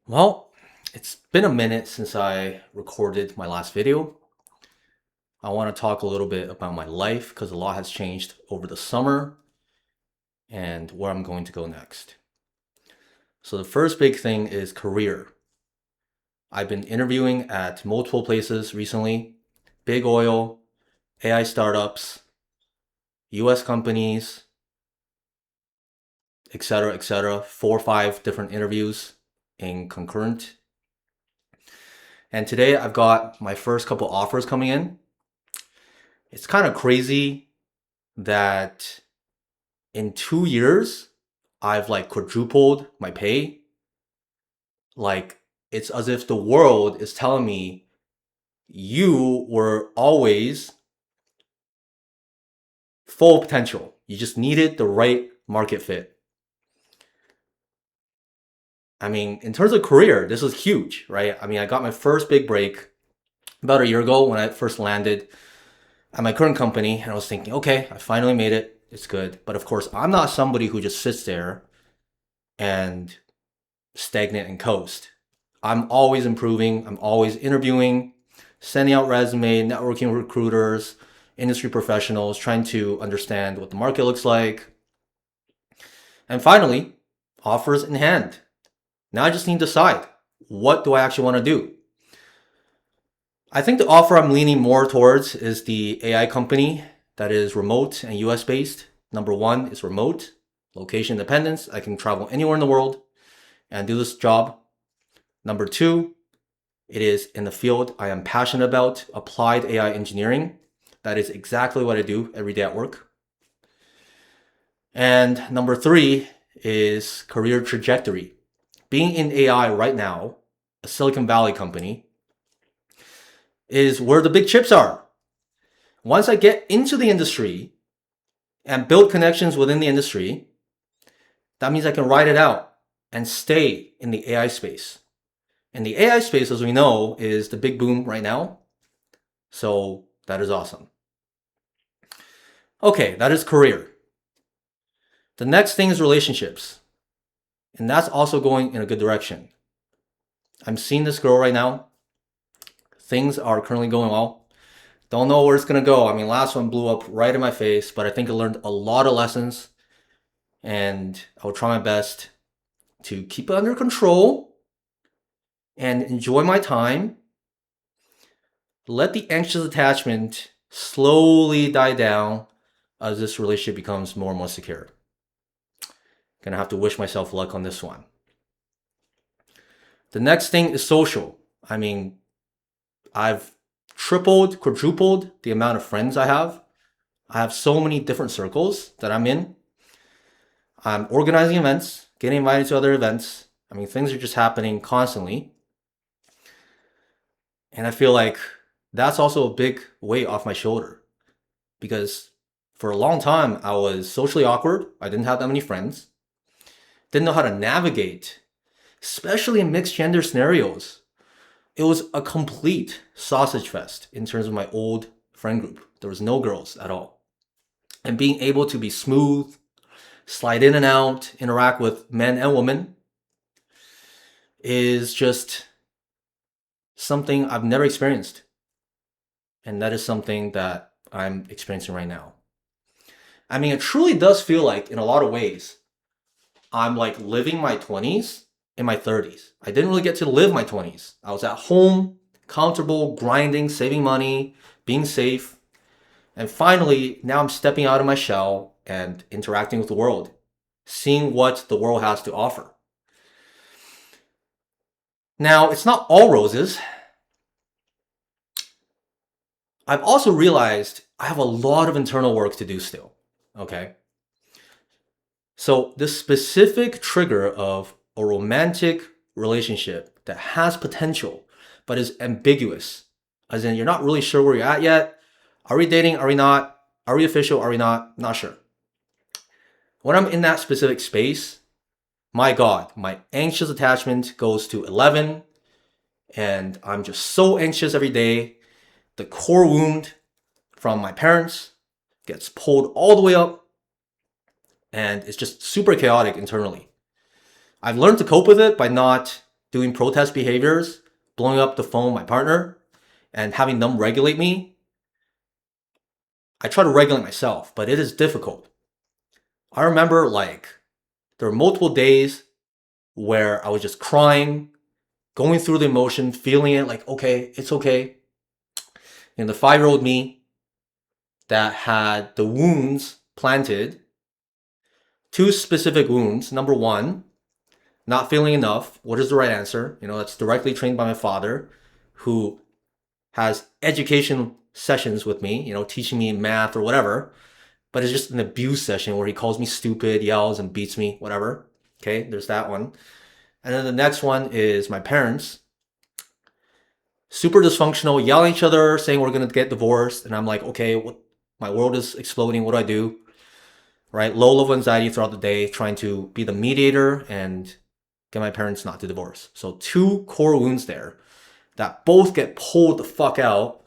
Well, it's been a minute since I recorded my last video. I want to talk a little bit about my life because a lot has changed over the summer and where I'm going to go next. So, the first big thing is career. I've been interviewing at multiple places recently: big oil, AI startups, US companies, etc., etc. 4 or 5 different interviews in concurrent. And today I've got my first couple offers coming in. It's kind of crazy that in 2 years, I've like quadrupled my pay. Like, it's as if the world is telling me, you were always full potential. You just needed the right market fit. I mean, in terms of career, this was huge, right? I mean, I got my first big break about a year ago when I first landed at my current company, and I was thinking, okay, I finally made it. It's good. But of course, I'm not somebody who just sits there and stagnant and coast. I'm always improving. I'm always interviewing, sending out resume, networking with recruiters, industry professionals, trying to understand what the market looks like. And finally, offers in hand. Now I just need to decide, what do I actually want to do? I think the offer I'm leaning more towards is the AI company that is remote and US based. Number one is remote, location independence. I can travel anywhere in the world and do this job. Number two, it is in the field I am passionate about, applied AI engineering. That is exactly what I do every day at work. And number three is career trajectory. Being in AI right now, a Silicon Valley company, is where the big chips are. Once I get into the industry and build connections within the industry, that means I can ride it out and stay in the AI space. And the AI space, as we know, is the big boom right now. So that is awesome. Okay, that is career. The next thing is relationships. And that's also going in a good direction. I'm seeing this girl right now. Things are currently going well. Don't know where it's going to go. I mean, last one blew up right in my face, but I think I learned a lot of lessons. And I will try my best to keep it under control and enjoy my time. Let the anxious attachment slowly die down as this relationship becomes more and more secure. Gonna have to wish myself luck on this one. The next thing is social. I mean, I've tripled, quadrupled the amount of friends I have. I have so many different circles that I'm in. I'm organizing events, getting invited to other events. I mean, things are just happening constantly. And I feel like that's also a big weight off my shoulder because for a long time I was socially awkward. I didn't have that many friends. Didn't know how to navigate, especially in mixed gender scenarios. It was a complete sausage fest in terms of my old friend group. There was no girls at all. And being able to be smooth, slide in and out, interact with men and women is just something I've never experienced. And that is something that I'm experiencing right now. I mean, it truly does feel like, in a lot of ways, I'm like living my 20s in my 30s. I didn't really get to live my 20s. I was at home, comfortable, grinding, saving money, being safe. And finally, now I'm stepping out of my shell and interacting with the world, seeing what the world has to offer. Now, it's not all roses. I've also realized I have a lot of internal work to do still. Okay. So, this specific trigger of a romantic relationship that has potential but is ambiguous, as in you're not really sure where you're at yet. Are we dating? Are we not? Are we official? Are we not? Not sure. When I'm in that specific space, my God, my anxious attachment goes to 11, and I'm just so anxious every day. The core wound from my parents gets pulled all the way up, and it's just super chaotic internally. I've learned to cope with it by not doing protest behaviors, blowing up the phone with my partner, and having them regulate me, I try to regulate myself, but it is difficult. I remember there were multiple days where I was just crying, going through the emotion, feeling it like, okay, it's okay. And the 5-year-old me that had the wounds planted, 2 specific wounds. Number 1, not feeling enough. What is the right answer? That's directly trained by my father, who has education sessions with me, teaching me math or whatever. But it's just an abuse session where he calls me stupid, yells, and beats me, whatever. Okay, there's that one. And then the next one is my parents. Super dysfunctional, yelling at each other, saying we're going to get divorced. And I'm like, okay, my world is exploding. What do I do? Right? Low level anxiety throughout the day, trying to be the mediator and get my parents not to divorce. So 2 core wounds there that both get pulled the fuck out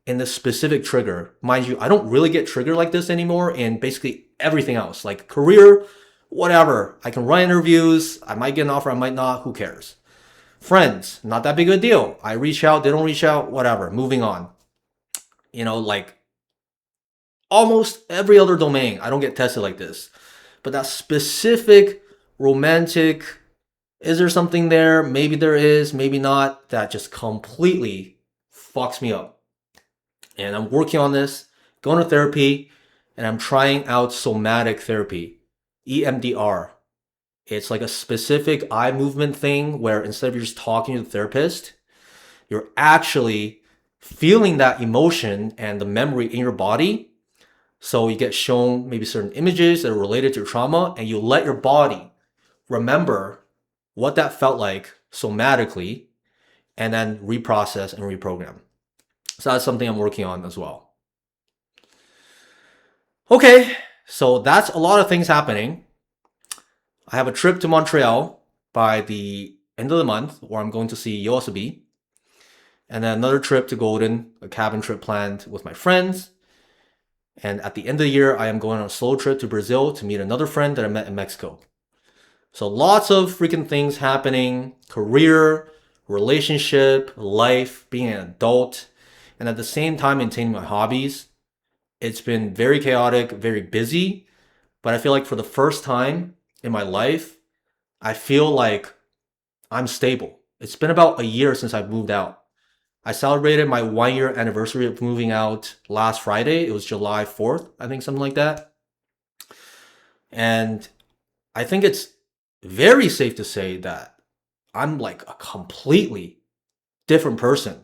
in this specific trigger. Mind you, I don't really get triggered like this anymore in basically everything else, like career, whatever. I can run interviews. I might get an offer, I might not. Who cares? Friends, not that big of a deal. I reach out, they don't reach out, whatever. Moving on. Almost every other domain, I don't get tested like this. But that specific romantic, is there something there? Maybe there is, maybe not. That just completely fucks me up. And I'm working on this, going to therapy, and I'm trying out somatic therapy, EMDR. It's like a specific eye movement thing where instead of just talking to the therapist, you're actually feeling that emotion and the memory in your body. So you get shown maybe certain images that are related to your trauma, and you let your body remember what that felt like somatically, and then reprocess and reprogram. So that's something I'm working on as well. Okay, so that's a lot of things happening. I have a trip to Montreal by the end of the month where I'm going to see YOASOBI. And then another trip to Golden, a cabin trip planned with my friends. And at the end of the year, I am going on a solo trip to Brazil to meet another friend that I met in Mexico. So lots of freaking things happening, career, relationship, life, being an adult, and at the same time maintaining my hobbies. It's been very chaotic, very busy, but I feel like for the first time in my life, I feel like I'm stable. It's been about a year since I've moved out. I celebrated my 1-year anniversary of moving out last Friday. It was July 4th, I think, something like that. And I think it's very safe to say that I'm like a completely different person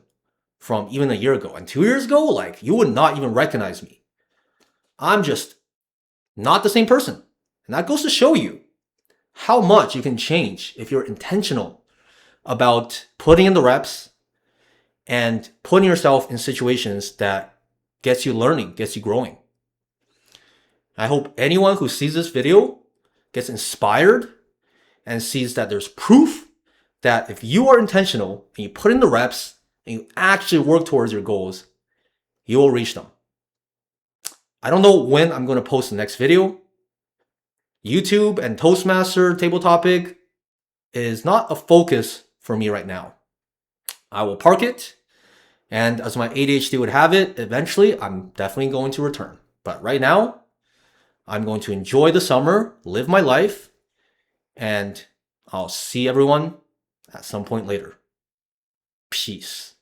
from even a year ago. And 2 years ago, you would not even recognize me. I'm just not the same person. And that goes to show you how much you can change if you're intentional about putting in the reps and putting yourself in situations that gets you learning, gets you growing. I hope anyone who sees this video gets inspired and sees that there's proof that if you are intentional and you put in the reps and you actually work towards your goals, you will reach them. I don't know when I'm going to post the next video. YouTube and Toastmaster table topic is not a focus for me right now. I will park it, and as my ADHD would have it, eventually I'm definitely going to return. But right now, I'm going to enjoy the summer, live my life, and I'll see everyone at some point later. Peace.